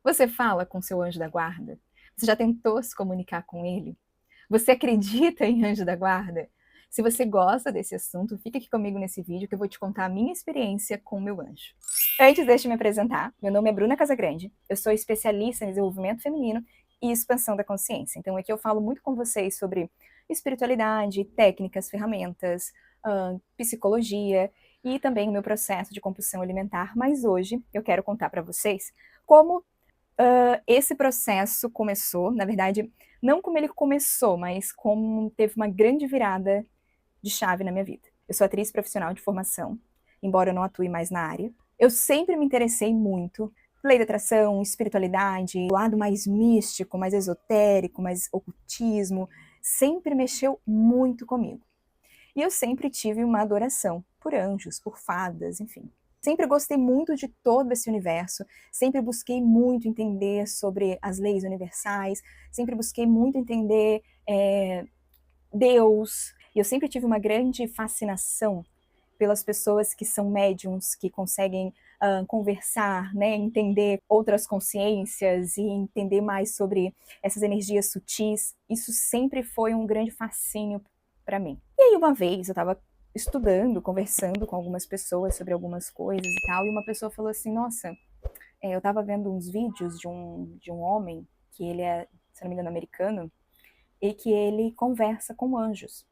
Você fala com seu anjo da guarda? Você já tentou se comunicar com ele? Você acredita em anjo da guarda? Se você gosta desse assunto, fica aqui comigo nesse vídeo que eu vou te contar a minha experiência com o meu anjo. Antes, deixa eu me apresentar. Meu nome é Bruna Casagrande, eu sou especialista em desenvolvimento feminino e expansão da consciência. Então aqui eu falo muito com vocês sobre espiritualidade, técnicas, ferramentas, psicologia e também o meu processo de compulsão alimentar. Mas hoje eu quero contar para vocês como esse processo começou, na verdade, não como ele começou, mas como teve uma grande virada de chave na minha vida. Eu sou atriz profissional de formação, embora eu não atue mais na área. Eu sempre me interessei muito por lei da atração, espiritualidade, o lado mais místico, mais esotérico, mais ocultismo, sempre mexeu muito comigo. E eu sempre tive uma adoração por anjos, por fadas, enfim. Sempre gostei muito de todo esse universo, sempre busquei muito entender sobre as leis universais, sempre busquei muito entender Deus. E eu sempre tive uma grande fascinação pelas pessoas que são médiums, que conseguem conversar, né, entender outras consciências e entender mais sobre essas energias sutis. Isso sempre foi um grande fascínio para mim. E aí uma vez eu estava estudando, conversando com algumas pessoas sobre algumas coisas e tal, e uma pessoa falou assim, nossa, eu estava vendo uns vídeos de um homem, que ele é, se não me engano, americano, e que ele conversa com anjos.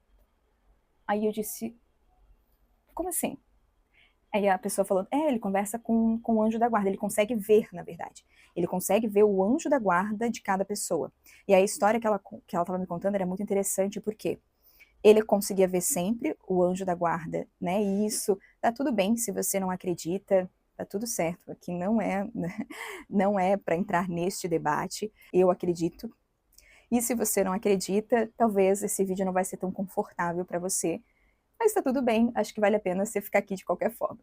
Aí eu disse, como assim? Aí a pessoa falou, ele conversa com o anjo da guarda, ele consegue ver, na verdade. Ele consegue ver o anjo da guarda de cada pessoa. E a história que ela estava me contando era muito interessante, porque ele conseguia ver sempre o anjo da guarda, né? E isso tá tudo bem se você não acredita, tá tudo certo. Aqui não é para entrar neste debate. Eu acredito. E se você não acredita, talvez esse vídeo não vai ser tão confortável para você. Mas tá tudo bem, acho que vale a pena você ficar aqui de qualquer forma.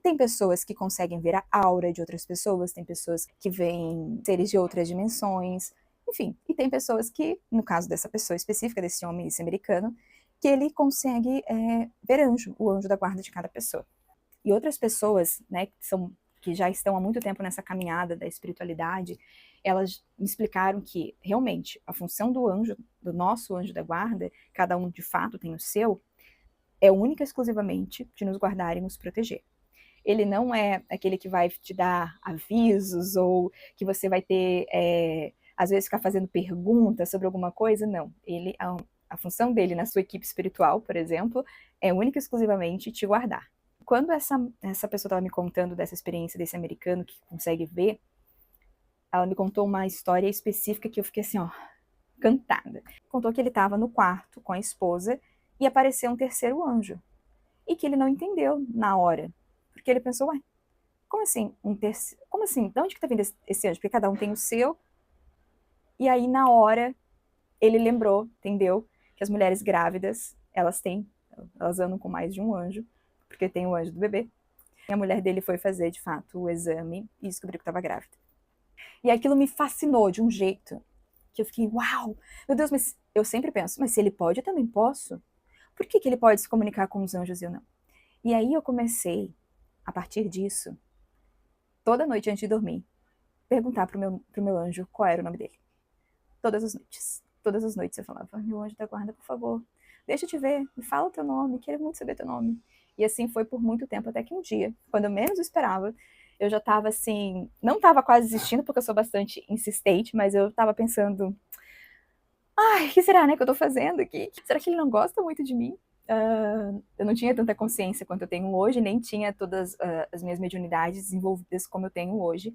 Tem pessoas que conseguem ver a aura de outras pessoas, tem pessoas que veem seres de outras dimensões, enfim. E tem pessoas que, no caso dessa pessoa específica, desse homem, esse americano, que ele consegue ver anjo, o anjo da guarda de cada pessoa. E outras pessoas, né, que já estão há muito tempo nessa caminhada da espiritualidade, elas me explicaram que, realmente, a função do anjo, do nosso anjo da guarda, cada um de fato tem o seu, é única e exclusivamente de nos guardar e nos proteger. Ele não é aquele que vai te dar avisos ou que você vai ter, às vezes, ficar fazendo perguntas sobre alguma coisa, não. A função dele na sua equipe espiritual, por exemplo, é única e exclusivamente te guardar. Quando essa pessoa estava me contando dessa experiência desse americano que consegue ver, ela me contou uma história específica que eu fiquei assim, ó, encantada. Contou que ele estava no quarto com a esposa e apareceu um terceiro anjo. E que ele não entendeu na hora. Porque ele pensou, ué, como assim? Como assim? De onde que tá vindo esse anjo? Porque cada um tem o seu. E aí, na hora, ele lembrou, entendeu? Que as mulheres grávidas, elas andam com mais de um anjo, porque tem o anjo do bebê. E a mulher dele foi fazer, de fato, o exame e descobriu que estava grávida. E aquilo me fascinou de um jeito que eu fiquei, uau, meu Deus, mas eu sempre penso, mas se ele pode, eu também posso. Por que ele pode se comunicar com os anjos e eu não? E aí eu comecei, a partir disso, toda noite antes de dormir, perguntar pro meu anjo qual era o nome dele. Todas as noites. Todas as noites eu falava, meu anjo da guarda, por favor, deixa eu te ver, me fala o teu nome, quero muito saber teu nome. E assim foi por muito tempo, até que um dia, quando eu menos esperava, eu já estava assim, não estava quase desistindo, porque eu sou bastante insistente, mas eu estava pensando, ai, o que será, né, que eu tô fazendo aqui? Será que ele não gosta muito de mim? Eu não tinha tanta consciência quanto eu tenho hoje, nem tinha todas as minhas mediunidades desenvolvidas como eu tenho hoje.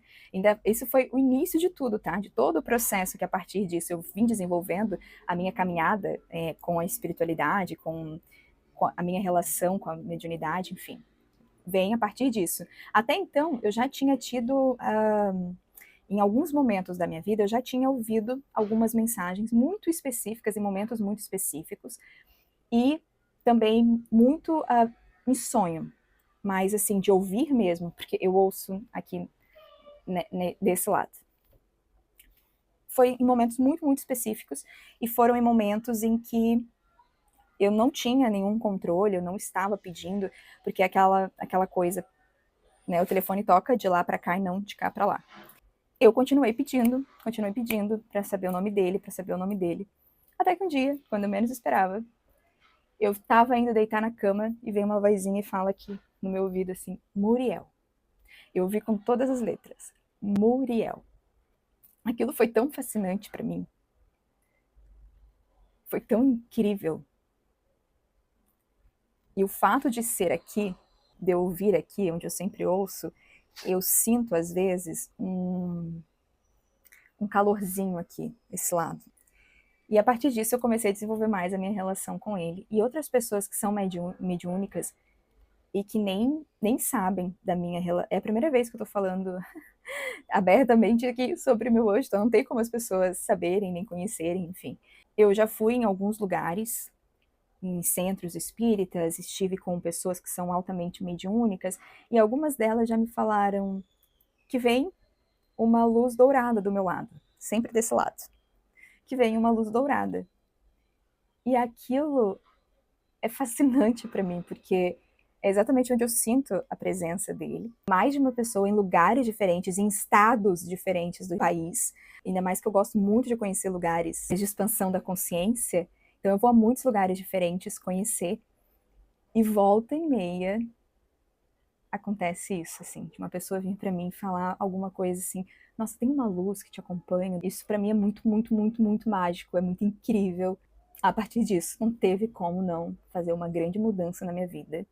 Isso foi o início de tudo, tá? De todo o processo que a partir disso eu vim desenvolvendo a minha caminhada com a espiritualidade, com a minha relação com a mediunidade, enfim. Vem a partir disso. Até então, eu já tinha tido em alguns momentos da minha vida, eu já tinha ouvido algumas mensagens muito específicas, em momentos muito específicos, e também muito em sonho, mas assim, de ouvir mesmo, porque eu ouço aqui desse lado. Foi em momentos muito, muito específicos, e foram em momentos em que eu não tinha nenhum controle, eu não estava pedindo, porque aquela coisa, né, o telefone toca de lá para cá e não de cá para lá. eu continuei pedindo para saber o nome dele, até que um dia, quando eu menos esperava, eu tava indo deitar na cama e veio uma vozinha e fala aqui no meu ouvido assim, Muriel. Eu ouvi com todas as letras, Muriel. Aquilo foi tão fascinante para mim, foi tão incrível. E o fato de ser aqui, de eu ouvir aqui, onde eu sempre ouço, eu sinto às vezes um calorzinho aqui, esse lado. E a partir disso eu comecei a desenvolver mais a minha relação com ele. E outras pessoas que são mediúnicas e que nem sabem da minha relação. É a primeira vez que eu tô falando abertamente aqui sobre o meu hoje, então não tem como as pessoas saberem, nem conhecerem, enfim. Eu já fui em alguns lugares, em centros espíritas, estive com pessoas que são altamente mediúnicas, e algumas delas já me falaram que vem uma luz dourada do meu lado, sempre desse lado, que vem uma luz dourada. E aquilo é fascinante para mim, porque é exatamente onde eu sinto a presença dele. Mais de uma pessoa em lugares diferentes, em estados diferentes do país. Ainda mais que eu gosto muito de conhecer lugares de expansão da consciência. Então eu vou a muitos lugares diferentes conhecer. E volta e meia acontece isso, assim, de uma pessoa vir para mim falar alguma coisa assim, nossa, tem uma luz que te acompanha. Isso para mim é muito, muito, muito, muito mágico, é muito incrível. A partir disso, não teve como não fazer uma grande mudança na minha vida.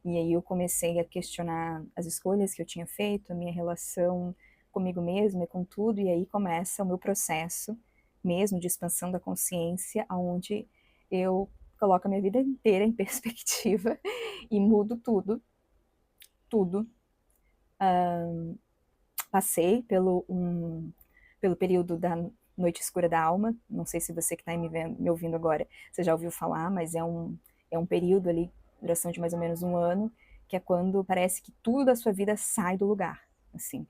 E aí eu comecei a questionar as escolhas que eu tinha feito, a minha relação comigo mesma e com tudo, e aí começa o meu processo mesmo de expansão da consciência, onde eu coloco a minha vida inteira em perspectiva e mudo tudo, tudo. Passei pelo período da noite escura da alma, não sei se você que está me ouvindo agora, você já ouviu falar, mas é um período ali, duração de mais ou menos um ano, que é quando parece que tudo da sua vida sai do lugar, assim.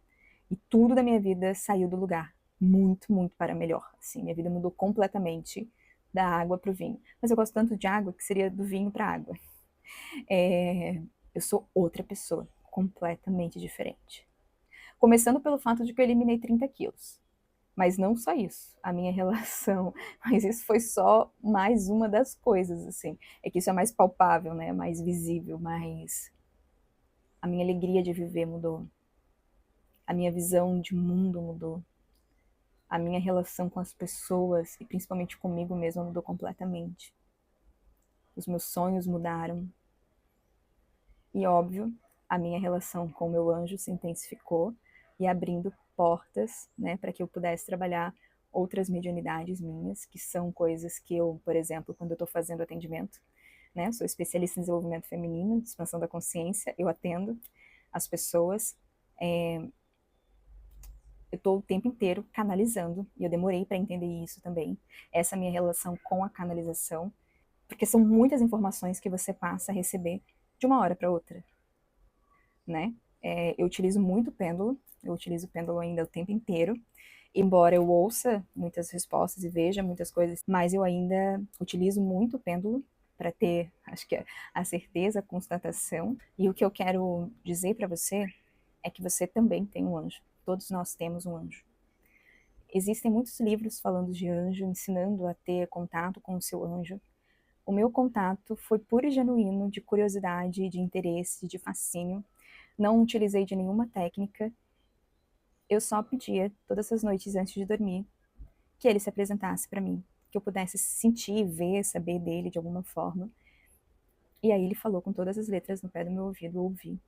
E tudo da minha vida saiu do lugar, muito, muito para melhor, assim. Minha vida mudou completamente da água para o vinho. Mas eu gosto tanto de água que seria do vinho para a água. Eu sou outra pessoa, completamente diferente. Começando pelo fato de que eu eliminei 30 quilos. Mas não só isso, a minha relação, mas isso foi só mais uma das coisas, assim. É que isso é mais palpável, né? Mais visível, mais. A minha alegria de viver mudou. A minha visão de mundo mudou. A minha relação com as pessoas, e principalmente comigo mesma, mudou completamente. Os meus sonhos mudaram. E, óbvio, a minha relação com o meu anjo se intensificou e abrindo portas, né, para que eu pudesse trabalhar outras mediunidades minhas, que são coisas que eu, por exemplo, quando eu estou fazendo atendimento, né, eu sou especialista em desenvolvimento feminino, expansão da consciência, eu atendo as pessoas, eu estou o tempo inteiro canalizando, e eu demorei para entender isso também, essa minha relação com a canalização, porque são muitas informações que você passa a receber de uma hora para outra, né? Eu utilizo muito o pêndulo, eu utilizo o pêndulo ainda o tempo inteiro, embora eu ouça muitas respostas e veja muitas coisas, mas eu ainda utilizo muito o pêndulo para ter, acho que a certeza, a constatação. E o que eu quero dizer para você é que você também tem um anjo. Todos nós temos um anjo. Existem muitos livros falando de anjo, ensinando a ter contato com o seu anjo. O meu contato foi puro e genuíno, de curiosidade, de interesse, de fascínio. Não utilizei de nenhuma técnica. Eu só pedia, todas as noites antes de dormir, que ele se apresentasse para mim, que eu pudesse sentir, ver, saber dele de alguma forma. E aí ele falou com todas as letras no pé do meu ouvido, eu ouvi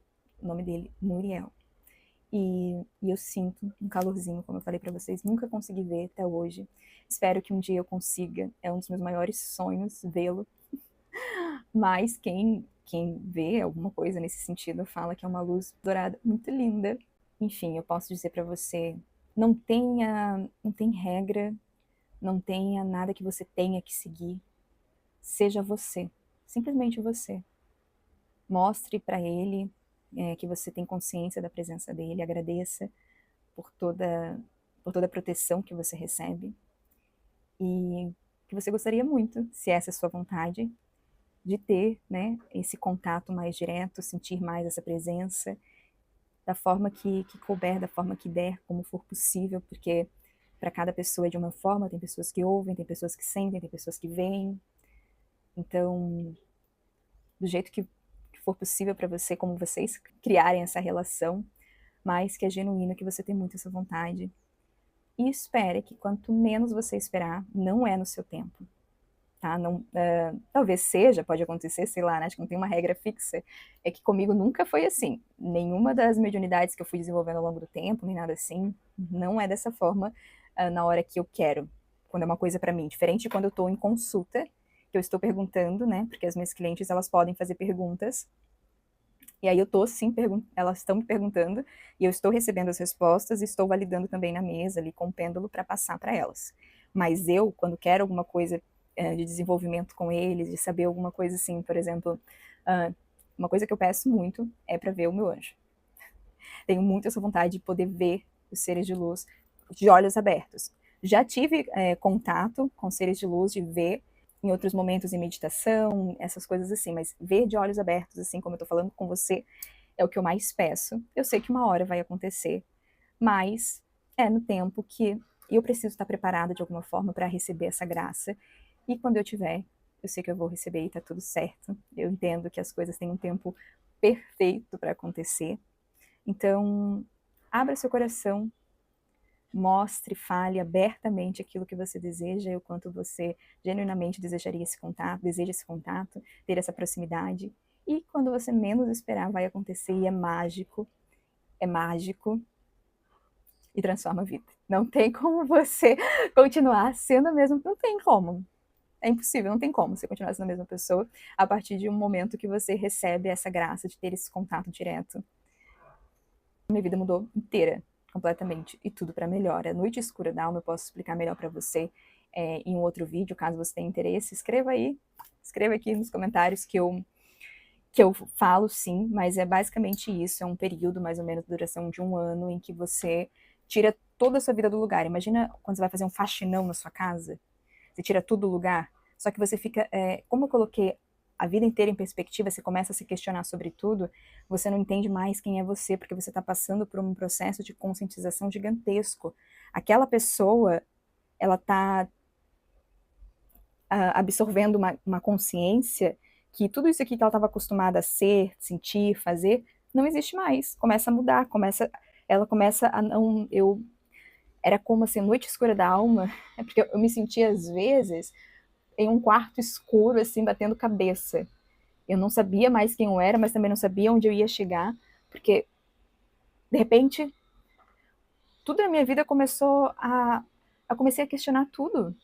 o nome dele, Muriel. E eu sinto um calorzinho, como eu falei para vocês, nunca consegui ver até hoje. Espero que um dia eu consiga, é um dos meus maiores sonhos vê-lo. Mas quem vê alguma coisa nesse sentido fala que é uma luz dourada muito linda. Enfim, eu posso dizer para você, não tem regra, não tenha nada que você tenha que seguir. Seja você, simplesmente você. Mostre para ele que você tem consciência da presença dele, agradeça por toda a proteção que você recebe e que você gostaria muito, se essa é a sua vontade, de ter, né, esse contato mais direto, sentir mais essa presença da forma que couber, da forma que der, como for possível, porque para cada pessoa é de uma forma, tem pessoas que ouvem, tem pessoas que sentem, tem pessoas que veem. Então, do jeito que for possível para você, como vocês criarem essa relação, mas que é genuíno, que você tem muito essa vontade. E espere que quanto menos você esperar, não é no seu tempo. Tá? Não, talvez seja, pode acontecer, sei lá, né? Acho que não tem uma regra fixa. É que comigo nunca foi assim. Nenhuma das mediunidades que eu fui desenvolvendo ao longo do tempo, nem nada assim, não é dessa forma na hora que eu quero, quando é uma coisa para mim. Diferente de quando eu estou em consulta, que eu estou perguntando, né? Porque as minhas clientes, elas podem fazer perguntas. E aí eu tô sim, elas estão me perguntando, e eu estou recebendo as respostas e estou validando também na mesa ali com o pêndulo para passar para elas. Mas eu, quando quero alguma coisa de desenvolvimento com eles, de saber alguma coisa assim, por exemplo, uma coisa que eu peço muito é para ver o meu anjo. Tenho muito essa vontade de poder ver os seres de luz de olhos abertos. Já tive contato com seres de luz, de ver em outros momentos em meditação, essas coisas assim, mas ver de olhos abertos, assim como eu tô falando com você, é o que eu mais peço. Eu sei que uma hora vai acontecer, mas é no tempo que eu preciso estar preparada de alguma forma para receber essa graça. E quando eu tiver, eu sei que eu vou receber e tá tudo certo. Eu entendo que as coisas têm um tempo perfeito para acontecer. Então, abra seu coração, mostre, fale abertamente aquilo que você deseja e o quanto você genuinamente desejaria esse contato, deseja esse contato, ter essa proximidade. E quando você menos esperar, vai acontecer e é mágico e transforma a vida. Não tem como você continuar sendo a mesma, não tem como. É impossível, não tem como você continuar sendo a mesma pessoa a partir de um momento que você recebe essa graça de ter esse contato direto. Minha vida mudou inteira, completamente, e tudo para melhor. A noite escura da alma eu posso explicar melhor para você em um outro vídeo, caso você tenha interesse. Escreva aqui nos comentários que eu falo sim, mas é basicamente isso, é um período, mais ou menos, duração de 1 ano, em que você tira toda a sua vida do lugar. Imagina quando você vai fazer um faxinão na sua casa, você tira tudo do lugar, só que você fica, como eu coloquei a vida inteira em perspectiva, você começa a se questionar sobre tudo, você não entende mais quem é você, porque você está passando por um processo de conscientização gigantesco. Aquela pessoa, ela está absorvendo uma consciência que tudo isso aqui que ela estava acostumada a ser, sentir, fazer, não existe mais. Começa a mudar, ela começa a não... Era como assim, noite escura da alma, porque eu me sentia às vezes em um quarto escuro, assim, batendo cabeça. Eu não sabia mais quem eu era, mas também não sabia onde eu ia chegar, porque, de repente, tudo na minha vida começou a... Eu comecei a questionar tudo.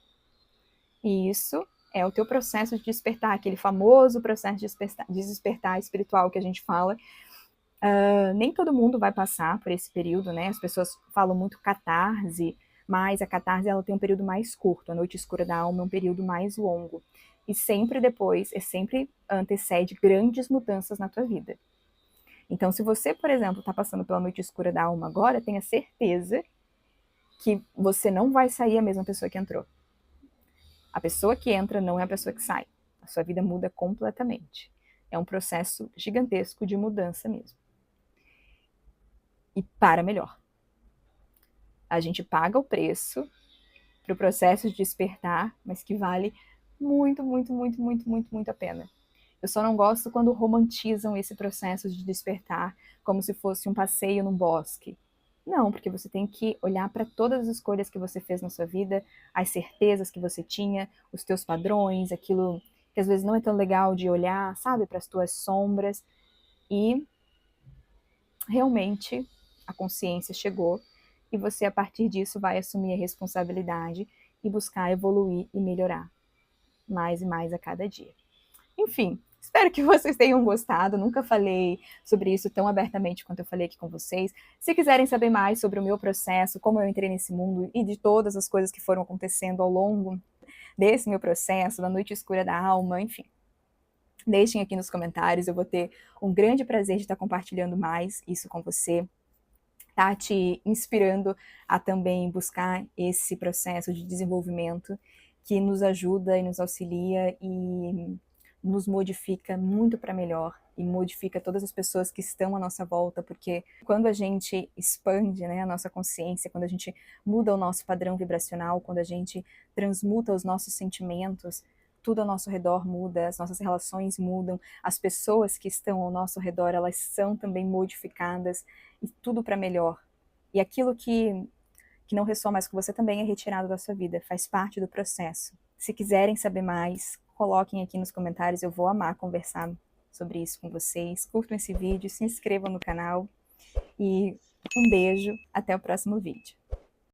E isso é o teu processo de despertar, aquele famoso processo de despertar espiritual que a gente fala. Nem todo mundo vai passar por esse período, né? As pessoas falam muito catarse, mas a catarse ela tem um período mais curto. A noite escura da alma é um período mais longo. E sempre depois, sempre antecede grandes mudanças na tua vida. Então, se você, por exemplo, está passando pela noite escura da alma agora, tenha certeza que você não vai sair a mesma pessoa que entrou. A pessoa que entra não é a pessoa que sai. A sua vida muda completamente. É um processo gigantesco de mudança mesmo. E para melhor. A gente paga o preço para o processo de despertar, mas que vale muito, muito, muito, muito, muito, muito a pena. Eu só não gosto quando romantizam esse processo de despertar como se fosse um passeio num bosque. Não, porque você tem que olhar para todas as escolhas que você fez na sua vida, as certezas que você tinha, os teus padrões, aquilo que às vezes não é tão legal de olhar, sabe, para as tuas sombras. E realmente a consciência chegou e você, a partir disso, vai assumir a responsabilidade e buscar evoluir e melhorar mais e mais a cada dia. Enfim, espero que vocês tenham gostado. Nunca falei sobre isso tão abertamente quanto eu falei aqui com vocês. Se quiserem saber mais sobre o meu processo, como eu entrei nesse mundo e de todas as coisas que foram acontecendo ao longo desse meu processo, da noite escura da alma, enfim, deixem aqui nos comentários. Eu vou ter um grande prazer de estar compartilhando mais isso com você. Tá te inspirando a também buscar esse processo de desenvolvimento que nos ajuda e nos auxilia e nos modifica muito para melhor e modifica todas as pessoas que estão à nossa volta, porque quando a gente expande, né, a nossa consciência, quando a gente muda o nosso padrão vibracional, quando a gente transmuta os nossos sentimentos, tudo ao nosso redor muda, as nossas relações mudam, as pessoas que estão ao nosso redor, elas são também modificadas, e tudo para melhor. E aquilo que não ressoa mais com você também é retirado da sua vida, faz parte do processo. Se quiserem saber mais, coloquem aqui nos comentários, eu vou amar conversar sobre isso com vocês. Curtam esse vídeo, se inscrevam no canal e um beijo, até o próximo vídeo.